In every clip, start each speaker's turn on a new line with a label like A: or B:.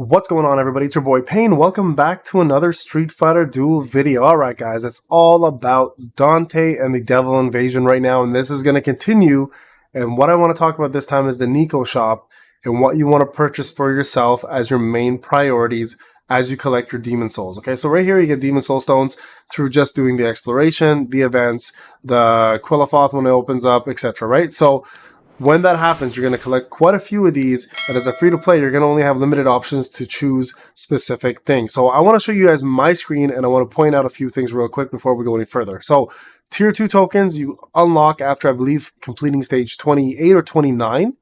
A: What's going on, everybody? It's your boy Payne. Welcome back to another Street Fighter Duel video. Alright guys, it's all about Dante and the Devil Invasion right now, and this is going to continue. And what I want to talk about this time is the Nico shop and what you want to purchase for yourself as your main priorities as you collect your Demon Souls. Okay, so right here you get Demon Soul Stones through just doing the exploration, the events, the Quillifoth when it opens up, etc. Right? So when that happens, you're going to collect quite a few of these, and as a free-to-play, you're going to only have limited options to choose specific things. So I want to show you guys my screen, and I want to point out a few things real quick before we go any further. So Tier 2 tokens you unlock after, I believe, completing stage 28 or 29.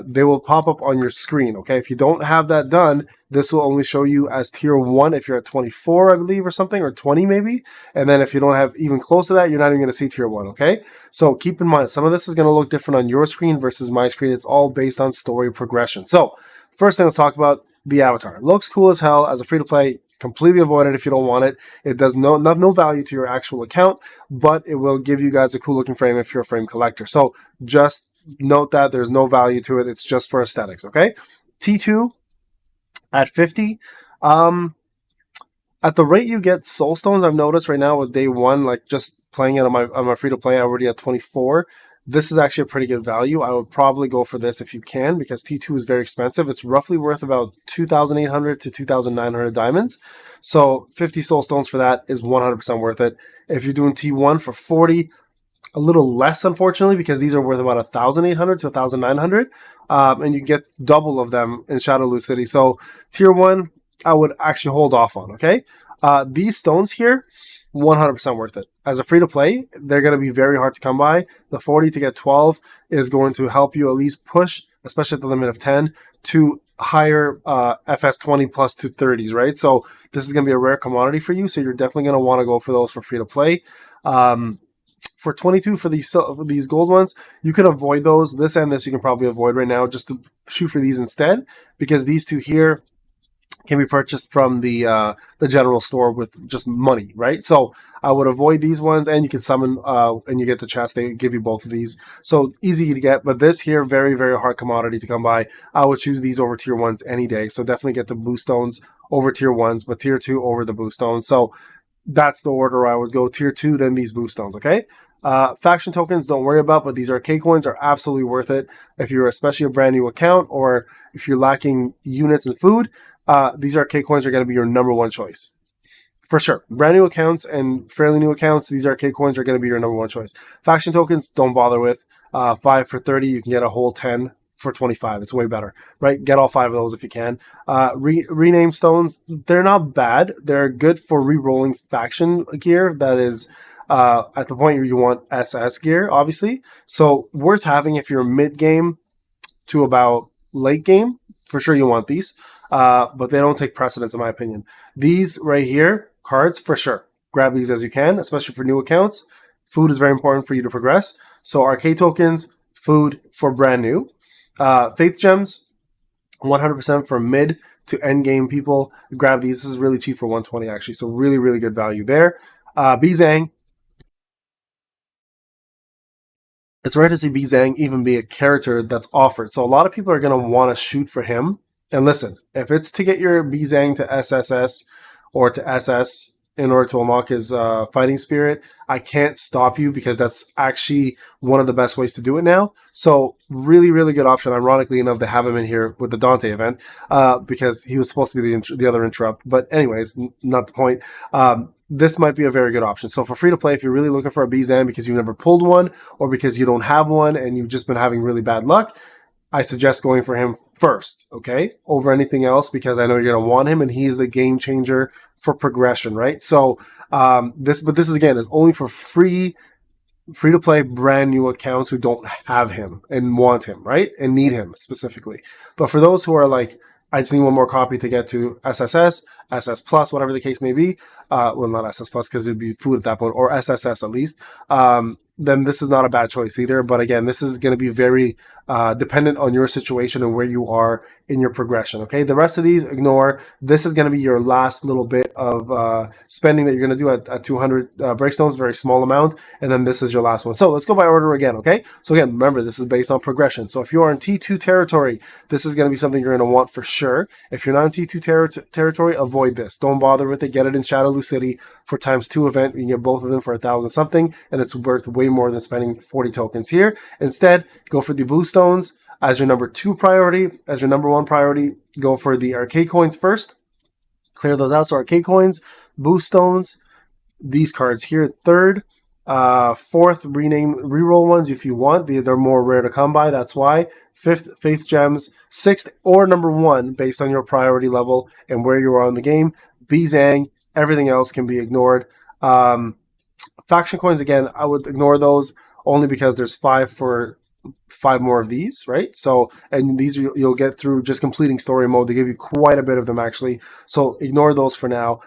A: They will pop up on your screen, okay? If you don't have that done, this will only show you as Tier 1 if you're at 24, I believe, or something, or 20 maybe. And then if you don't have even close to that, you're not even going to see Tier 1, okay? So keep in mind, some of this is going to look different on your screen versus my screen. It's all based on story progression. So first thing, let's talk about the avatar. It looks cool as hell. As a free-to-play, completely avoid it if you don't want it. It does no value to your actual account, but it will give you guys a cool looking frame if you're a frame collector. So just note that there's no value to it. It's just for aesthetics, okay? T2 at 50. At the rate you get soul stones, I've noticed right now with day one, like just playing it on my free-to-play, I'm already at 24. This is actually a pretty good value. I would probably go for this if you can, because T2 is very expensive. It's roughly worth about 2,800 to 2,900 diamonds. So 50 soul stones for that is 100% worth it. If you're doing T1 for 40, a little less, unfortunately, because these are worth about 1,800 to 1,900, and you can get double of them in Shadowloo City. So Tier 1, I would actually hold off on, okay? These stones here, 100% worth it. As a free-to-play, they're going to be very hard to come by. The 40 to get 12 is going to help you at least push, especially at the limit of 10, to higher FS20 plus to 30s, right? So this is going to be a rare commodity for you, so you're definitely going to want to go for those for free-to-play. For 22, for these gold ones, you can avoid those. This and this you can probably avoid right now, just to shoot for these instead, because these two here can be purchased from the general store with just money, right? So I would avoid these ones, and you can summon and you get the chest. They give you both of these, so easy to get. But this here, very, very hard commodity to come by. I would choose these over Tier 1s any day. So definitely get the blue stones over Tier 1s, but Tier 2 over the blue stones. So that's the order I would go. Tier 2, then these blue stones, okay? Faction tokens, don't worry about, but these arcade coins are absolutely worth it. If you're especially a brand new account, or if you're lacking units and food, these arcade coins are going to be your number one choice. For sure. Brand new accounts and fairly new accounts, these arcade coins are going to be your number one choice. Faction tokens, don't bother with. 5 for 30, you can get a whole 10 for 25. It's way better, right? Get all 5 of those if you can. Rename stones, they're not bad. They're good for re-rolling faction gear that is at the point where you want SS gear, obviously. So worth having if you're mid-game to about late game. For sure you want these, but they don't take precedence in my opinion. These right here, cards, for sure. Grab these as you can, especially for new accounts. Food is very important for you to progress. So arcade tokens, food for brand new. Faith gems, 100% for mid to end game people. Grab these. This is really cheap for 120 actually, so really, really good value there. Bizang. It's rare to see Bizang even be a character that's offered. So a lot of people are going to want to shoot for him. And listen, if it's to get your Bizang to SSS or to SS in order to unlock his fighting spirit, I can't stop you, because that's actually one of the best ways to do it now. So really, really good option. Ironically enough, they have him in here with the Dante event because he was supposed to be the other interrupt. But anyways, not the point. This might be a very good option. So for free to play, if you're really looking for a Bizan because you've never pulled one, or because you don't have one and you've just been having really bad luck, I suggest going for him first, okay, over anything else, because I know you're going to want him, and he's the game changer for progression, right? So this is again, is only for free to play brand new accounts who don't have him and want him, right, and need him specifically. But for those who are like, I just need one more copy to get to SSS, SS Plus, whatever the case may be. Well, not SS Plus because it'd be food at that point, or SSS at least. then this is not a bad choice either. But again, this is going to be very dependent on your situation and where you are in your progression. Okay, the rest of these ignore. This is going to be your last little bit of spending that you're going to do at 200 breakstones, very small amount, and then this is your last one. So let's go by order again. Okay, so again, remember this is based on progression. So if you are in T2 territory, this is going to be something you're going to want for sure. If you're not in T2 territory, avoid this. Don't bother with it. Get it in Shadowloo City for ×2 event. You can get both of them for 1,000 something, and it's worth way more than spending 40 tokens here. Instead, go for the blue stones as your number 2 priority. As your number 1 priority, go for the arcade coins first. Clear those out. So arcade coins, boost stones, these cards here, third. Fourth, reroll ones if you want. They're more rare to come by, that's why. Fifth, faith gems. Sixth, or number 1, based on your priority level and where you are in the game. Bizang. Everything else can be ignored. Faction coins, again, I would ignore those only because there's 5 more of these, right? So, and these you'll get through just completing story mode. They give you quite a bit of them, actually. So ignore those for now.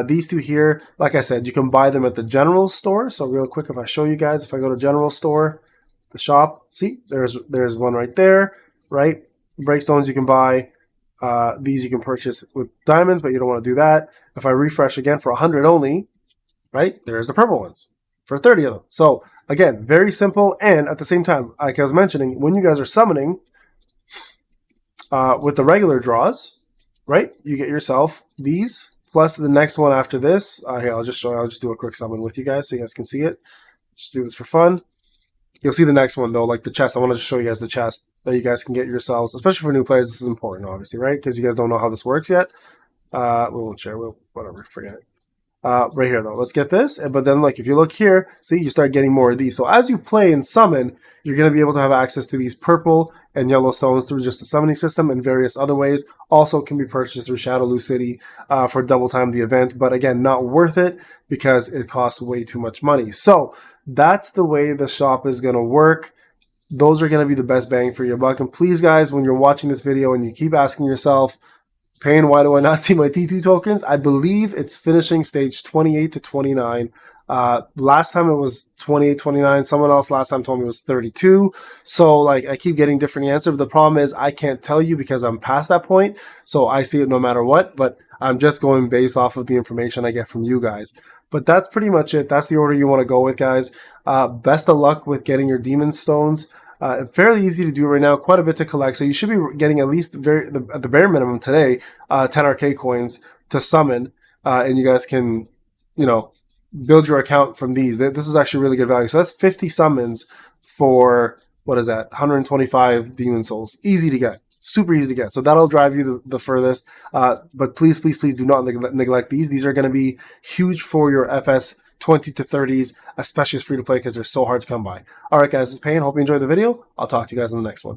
A: These 2 here, like I said, you can buy them at the general store. So real quick, if I show you guys, if I go to general store, the shop, see, there's one right there, right? Breakstones you can buy. These you can purchase with diamonds, but you don't want to do that. If I refresh again for 100 only, right, there's the purple ones for 30 of them. So again, very simple. And at the same time, like I was mentioning, when you guys are summoning with the regular draws, right, you get yourself these plus the next one after this. Here, I'll just show you. I'll just do a quick summon with you guys so you guys can see it. Just do this for fun. You'll see the next one though, like the chest. I want to just show you guys the chest that you guys can get yourselves, especially for new players. This is important, obviously, right? Because you guys don't know how this works yet. We won't share. Whatever, forget it. Right here though, let's get this. But then, like, if you look here, see, you start getting more of these. So as you play and summon, you're going to be able to have access to these purple and yellow stones through just the summoning system and various other ways. Also can be purchased through Shadowloo City for double time the event. But again, not worth it because it costs way too much money. So that's the way the shop is going to work. Those are going to be the best bang for your buck. And please, guys, when you're watching this video and you keep asking yourself, Payne, why do I not see my T2 tokens? I believe it's finishing stage 28 to 29. Last time it was 28, 29. Someone else last time told me it was 32. So, like, I keep getting different answers. But the problem is I can't tell you because I'm past that point. So I see it no matter what. But I'm just going based off of the information I get from you guys. But that's pretty much it. That's the order you want to go with, guys. Best of luck with getting your demon stones. Fairly easy to do right now, quite a bit to collect. So you should be getting at least at the bare minimum today, 10 arcade coins to summon, and you guys can, build your account from these. This is actually really good value. So that's 50 summons for, what is that, 125 demon souls. Easy to get. Super easy to get. So that'll drive you the furthest. But please, please, please do not neglect these. These are going to be huge for your FS 20 to 30s, especially as free to play because they're so hard to come by. All right, guys, this is Payne. Hope you enjoyed the video. I'll talk to you guys in the next one.